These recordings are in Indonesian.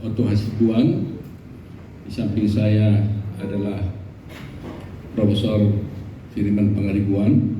Oto Hasibuan. Di samping saya adalah Profesor Firman Pangaribuan.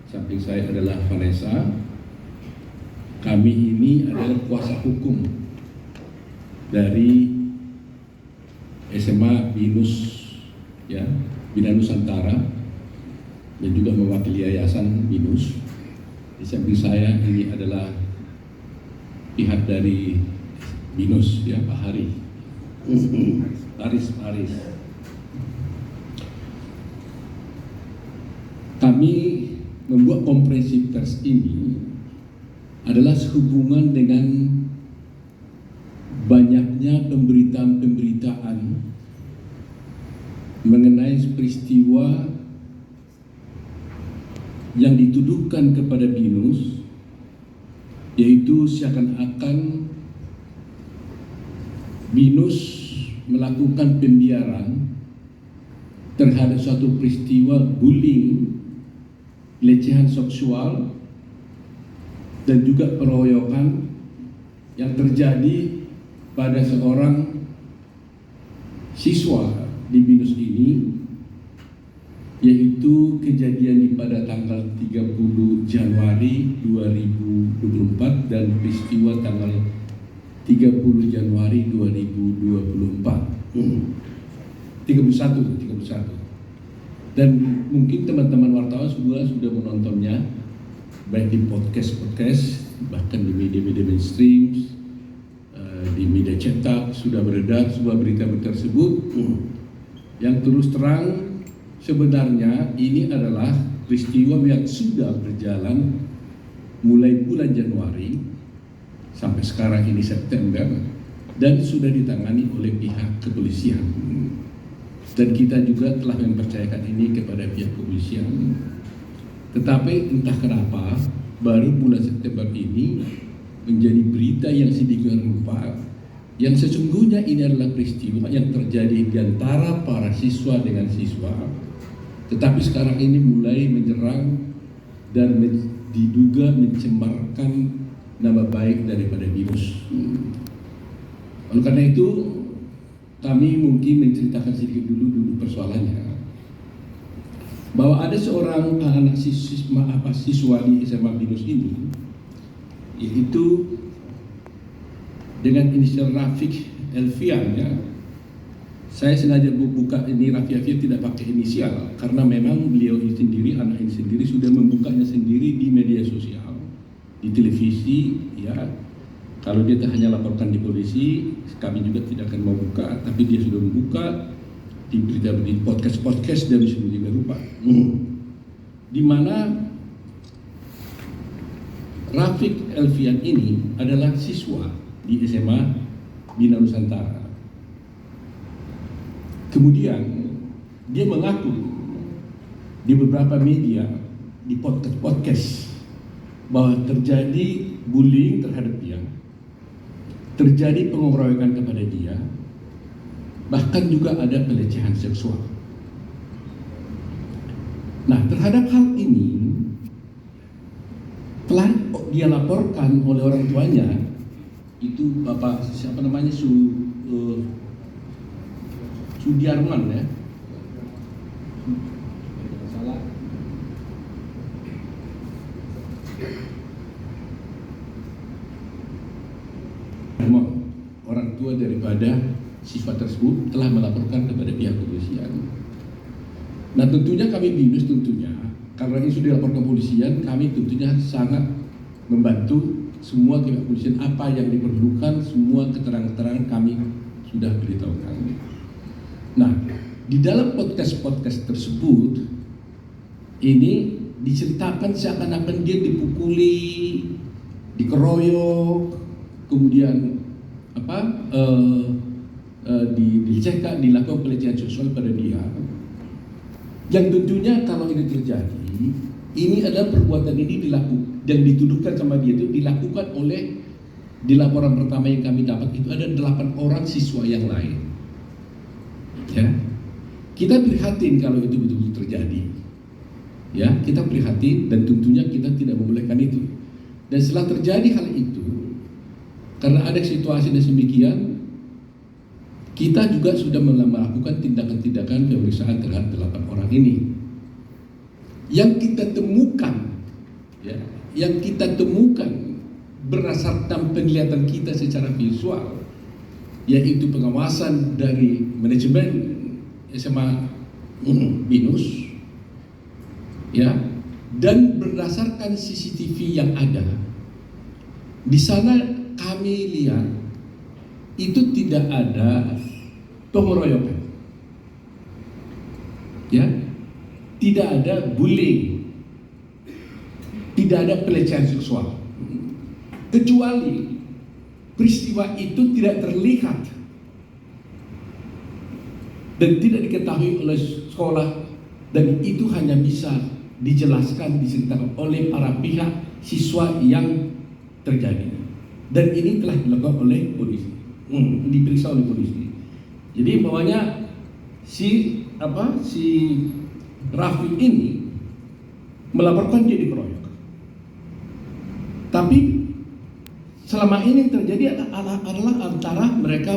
Di samping saya adalah Vanessa. Kami ini adalah kuasa hukum dari SMA Binus, ya, Bina Nusantara, dan juga mewakili Yayasan Binus. Di samping saya ini adalah pihak dari Binus, ya, Pak Hari. Paris. Kami membuat konferensi pers ini adalah sehubungan dengan banyaknya pemberitaan mengenai peristiwa yang dituduhkan kepada Binus, yaitu seakan-akan Binus melakukan pembiaran terhadap suatu peristiwa bullying, pelecehan seksual, dan juga pengeroyokan yang terjadi pada seorang siswa di Binus ini, yaitu kejadian pada tanggal 30 Januari 2024 dan peristiwa tanggal 30 Januari 2024. 31. Dan mungkin teman-teman wartawan semua sudah menontonnya, baik di podcast, bahkan di media-media mainstream, di media cetak sudah beredar sebuah berita tersebut. Yang terus terang sebenarnya ini adalah peristiwa yang sudah berjalan mulai bulan Januari sampai sekarang ini September, dan sudah ditangani oleh pihak kepolisian. Dan kita juga telah mempercayakan ini kepada pihak kepolisian. Tetapi entah kenapa baru bulan September ini menjadi berita yang sedemikian rupa, yang sesungguhnya ini adalah peristiwa yang terjadi di antara para siswa dengan siswa, tetapi sekarang ini mulai menyerang dan diduga mencemarkan nama baik daripada Binus. Oleh karena itu, kami mungkin menceritakan sedikit dulu persoalannya. Bahwa ada seorang anak siswa di SMA Binus ini, yaitu dengan inisial Rafiq Elfian, ya. Saya sengaja buka ini Rafiq tidak pakai inisial karena memang beliau ini sendiri, anak ini sendiri sudah membukanya sendiri di media sosial, di televisi, ya. Kalau dia hanya laporkan di polisi, kami juga tidak akan mau buka, tapi dia sudah membuka di berita, di podcast dan sebagainya rupa. Di mana Rafiq Elfian ini adalah siswa di SMA Bina Nusantara. Kemudian dia mengaku di beberapa media, di podcast bahwa terjadi bullying terhadap dia, terjadi pengeroyokan kepada dia, bahkan juga ada pelecehan seksual. Nah, terhadap hal ini telah dia laporkan oleh orang tuanya, itu Bapak siapa namanya, Sudiarman, ya. Salah. Orang tua daripada siswa tersebut telah melaporkan kepada pihak kepolisian. Nah, tentunya kami Binus karena ini sudah dilaporkan kepolisian, kami tentunya sangat membantu semua pihak kepolisian, apa yang diperlukan, semua keterangan-keterangan kami sudah beritahukan. Nah, di dalam podcast tersebut ini diceritakan seakan-akan dia dipukuli, dikeroyok, kemudian dilecehkan, dilakukan pelecehan seksual pada dia. Yang tentunya kalau ini terjadi, ini adalah perbuatan ini dilakukan dan dituduhkan sama dia itu dilakukan oleh, di laporan pertama yang kami dapat itu ada 8 orang siswa yang lain. Ya, kita prihatin kalau itu betul-betul terjadi. Ya, kita prihatin dan tentunya kita tidak membolehkan itu. Dan setelah terjadi hal itu, Karena ada situasi yang demikian, kita juga sudah melakukan tindakan-tindakan pemeriksaan terhadap 8 orang ini. Yang kita temukan, ya, berdasarkan penglihatan kita secara visual, yaitu pengawasan dari manajemen SMA BINUS, ya, dan berdasarkan CCTV yang ada di sana, kami lihat itu tidak ada pengeroyokan, ya, tidak ada bullying, tidak ada pelecehan seksual, kecuali peristiwa itu tidak terlihat dan tidak diketahui oleh sekolah, dan itu hanya bisa dijelaskan, diceritakan oleh para pihak siswa yang terjadi, dan ini telah dilakukan oleh polisi, diperiksa oleh polisi. Jadi bawahnya si Rafi ini melaporkan dia dikeroyok, tapi selama ini terjadi adalah antara mereka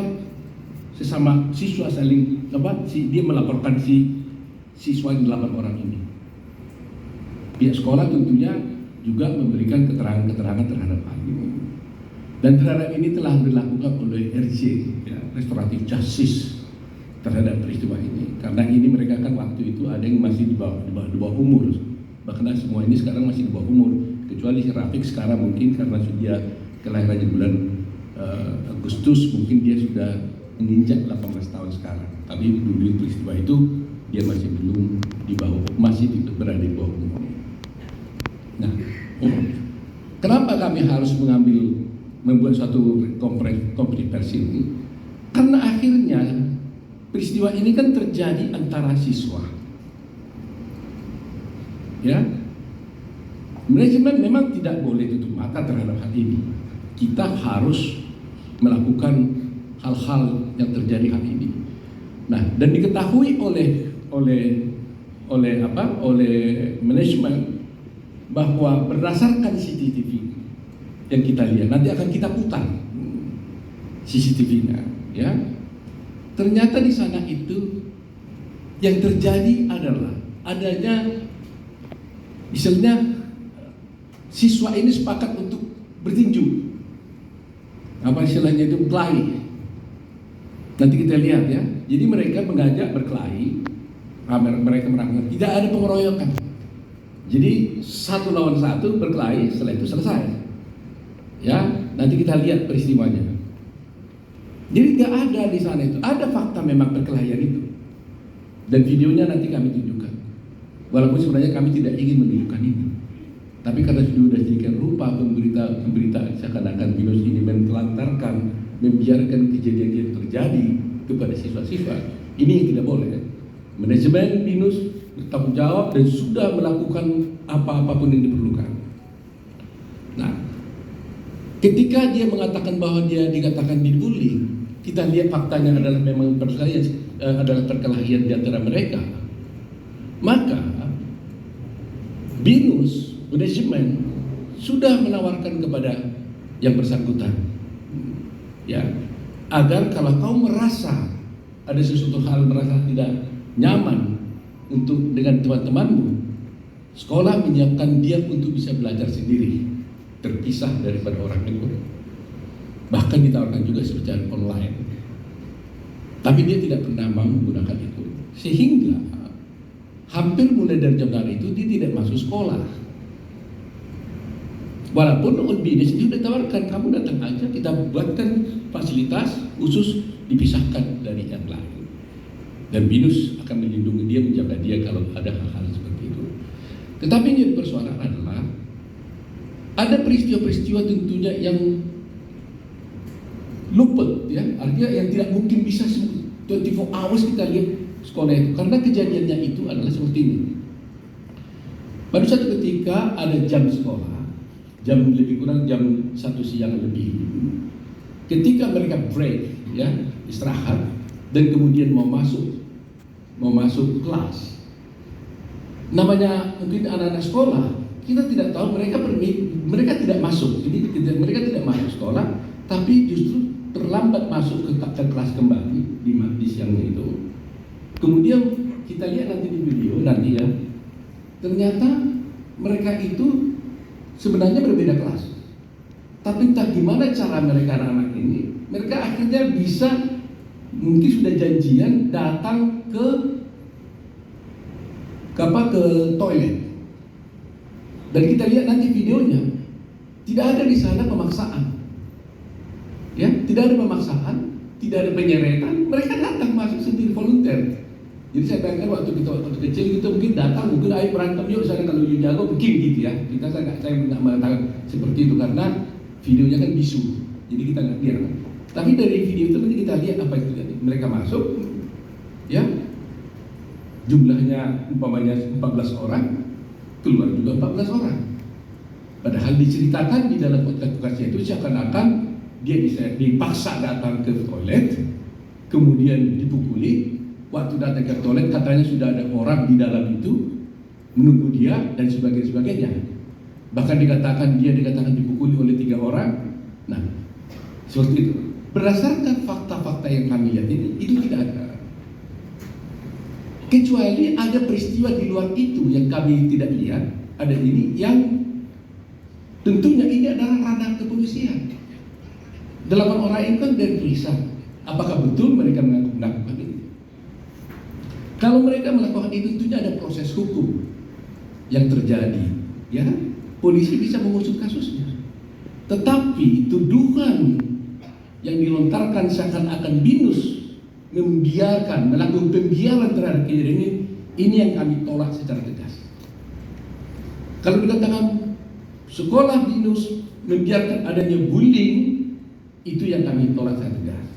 sesama siswa saling dia melaporkan si siswa yang 8 orang ini. Pihak sekolah tentunya juga memberikan keterangan-keterangan terhadap hal ini, dan terhadap ini telah dilakukan oleh RJ, ya, Restoratif Justice, terhadap peristiwa ini. Karena ini mereka kan waktu itu ada yang masih di bawah umur, bahkan semua ini sekarang masih di bawah umur, kecuali si Rafiq sekarang mungkin karena sudah kelahirannya bulan Agustus, mungkin dia sudah menginjak 18 tahun sekarang. Tapi dulu peristiwa itu dia masih belum berada di bawah umur. Nah, kenapa kami harus membuat suatu konferensi ini? Karena akhirnya peristiwa ini kan terjadi antara siswa, ya. Manajemen memang tidak boleh tutup mata terhadap hal ini. Kita harus melakukan hal-hal yang terjadi hari ini. Nah, dan diketahui oleh manajemen bahwa berdasarkan CCTV yang kita lihat, nanti akan kita putar CCTV-nya, ya. Ternyata di sana itu yang terjadi adalah adanya, misalnya siswa ini sepakat untuk bertinju, istilahnya itu berkelahi. Nanti kita lihat, ya. Jadi mereka mengajak berkelahi, mereka melakukan, tidak ada pengeroyokan. Jadi 1 lawan 1 berkelahi, setelah itu selesai. Ya, nanti kita lihat peristiwanya. Jadi nggak ada di sana itu, ada fakta memang perkelahian itu, dan videonya nanti kami tunjukkan. Walaupun sebenarnya kami tidak ingin menunjukkan ini, tapi karena sudah jadikan rupa pemberita seakan-akan BINUS ini menelantarkan, membiarkan kejadian yang terjadi kepada siswa-siswa, ini yang tidak boleh. Manajemen BINUS bertanggung jawab dan sudah melakukan apapun yang diperlukan. Nah, ketika dia mengatakan bahwa dia dikatakan dibully, kita lihat faktanya adalah memang perkelahian di antara mereka. Maka BINUS manajemen sudah menawarkan kepada yang bersangkutan, ya, agar kalau kau merasa ada sesuatu hal merasa tidak nyaman dengan teman-temanmu, sekolah menyiapkan dia untuk bisa belajar sendiri, terpisah daripada orang itu. Bahkan ditawarkan juga secara online, tapi dia tidak pernah mau menggunakan itu, sehingga hampir mulai dari Januari itu dia tidak masuk sekolah. Walaupun BINUS itu sudah tawarkan, kamu datang aja, kita buatkan fasilitas khusus dipisahkan dari yang lain, dan BINUS akan melindungi dia, menjaga dia kalau ada hal-hal seperti itu. Tetapi yang persoalan adalah ada peristiwa-peristiwa tentunya yang luput, ya, artinya yang tidak mungkin bisa 24 hours kita lihat sekolah itu, karena kejadiannya itu adalah seperti ini. Pada suatu ketika ada jam sekolah, jam lebih kurang jam 1 siang lebih, ketika mereka break, ya, istirahat, dan kemudian mau masuk kelas, namanya mungkin anak-anak sekolah, kita tidak tahu mereka tidak masuk. Jadi mereka tidak masuk sekolah, tapi justru terlambat masuk ke kelas kembali di siangnya itu. Kemudian kita lihat nanti di video nanti ya, ternyata mereka itu sebenarnya berbeda kelas. Tapi entah gimana cara mereka anak-anak ini, mereka akhirnya bisa, mungkin sudah janjian datang ke toilet. Dan kita lihat nanti videonya, tidak ada di sana pemaksaan. Ya, tidak ada pemaksaan, tidak ada penyeretan, mereka datang masuk sendiri volunteer. Jadi saya bayangkan waktu kecil kita mungkin datang, mungkin ayo berantem yuk sana kalau you jago mungkin gitu ya. Saya nggak mengatakan seperti itu karena videonya kan bisu, jadi kita nggak lihat. Tapi dari video itu nanti kita lihat apa itu tadi. Mereka masuk, ya jumlahnya umpamanya 14 orang, keluar juga 14 orang. Padahal diceritakan di dalam podcast itu seakan-akan dia dipaksa datang ke toilet, kemudian dipukuli. Waktu datang ke toilet katanya sudah ada orang di dalam itu menunggu dia dan sebagainya. Bahkan dikatakan dipukuli oleh 3 orang. Nah, seperti itu. Berdasarkan fakta-fakta yang kami lihat ini, itu tidak ada. Kecuali ada peristiwa di luar itu yang kami tidak lihat, ada ini yang tentunya ini adalah ranah kepolisian. 8 orang itu kan dari periksa, apakah betul mereka melakukan ini? Kalau mereka melakukan itu, tentunya ada proses hukum yang terjadi, ya. Polisi bisa mengusut kasusnya. Tetapi tuduhan yang dilontarkan seakan-akan BINUS melakukan pembiaran terhadap kejadian ini yang kami tolak secara tegas. Kalau dikatakan sekolah BINUS membiarkan adanya bullying, itu yang kami tolak secara tegas.